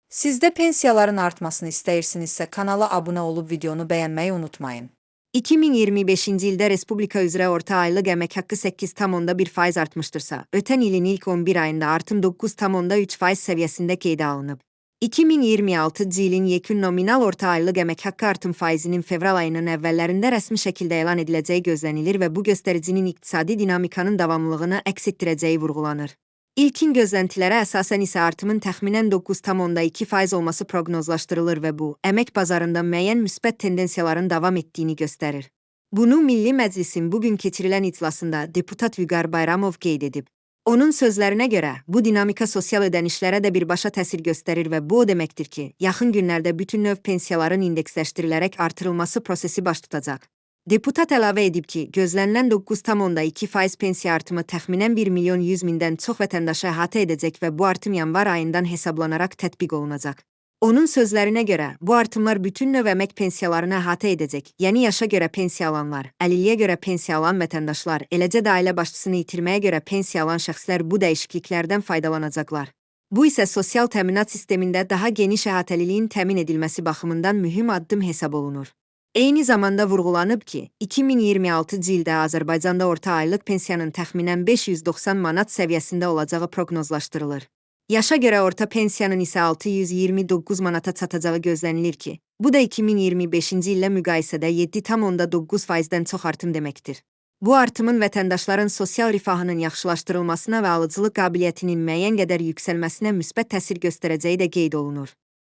Siz də pensiyaların artmasını istəyirsinizsə, kanala abunə olub videonu bəyənməyi unutmayın. 2025-ci ildə Respublika üzrə orta aylıq əmək haqqı 8,1% artmışdırsa, ötən ilin ilk 11 ayında artım 9,3% səviyyəsində qeydə alınıb. 2026-cı ilin yekun nominal orta aylıq əmək haqqı artım faizinin fevral ayının əvvəllərində rəsmi şəkildə elan ediləcəyi gözlənilir və bu göstəricinin iqtisadi dinamikanın davamlılığını əks etdirəcəyi vurğulanır. İlkin gözləntilərə əsasən isə artımın təxminən 9,2% olması proqnozlaşdırılır və bu, əmək bazarında müəyyən müsbət tendensiyaların davam etdiyini göstərir. Bunu Milli Məclisin bugün keçirilən iclasında deputat Vüqar Bayramov qeyd edib. Onun sözlərinə görə, bu dinamika sosial ödənişlərə də birbaşa təsir göstərir və bu o deməkdir ki, yaxın günlərdə bütün növ pensiyaların indeksləşdirilərək artırılması prosesi baş tutacaq. Deputat əlavə edib ki, gözlənilən 9,2% pensiya artımı təxminən 1.100.000-dən çox vətəndaşı əhatə edəcək və bu artım yanvar ayından hesablanaraq tətbiq olunacaq. Onun sözlərinə görə, bu artımlar bütün növ əmək pensiyalarını əhatə edəcək, yəni yaşa görə pensiya alanlar, əlilliyə görə pensiya alan vətəndaşlar, eləcə də ailə başçısını itirməyə görə pensiya alan şəxslər bu dəyişikliklərdən faydalanacaqlar. Bu isə sosial təminat sistemində daha geniş əhatəliliyin təmin edilməsi baxımından mühüm addım hesab olunur. Eyni zamanda vurğulanıb ki, 2026-cı ildə Azərbaycanda orta aylıq pensiyanın təxminən 590 manat səviyyəsində olacağı proqnozlaşdırılır. Yaşa görə orta pensiyanın isə 629 manata çatacağı gözlənilir ki, bu da 2025-ci illə müqayisədə 7,9%-dən çox artım deməkdir. Bu artımın vətəndaşların sosial rifahının yaxşılaşdırılmasına və alıcılıq qabiliyyətinin müəyyən qədər yüksəlməsinə müsbət təsir göstərəcəyi də qeyd olunur.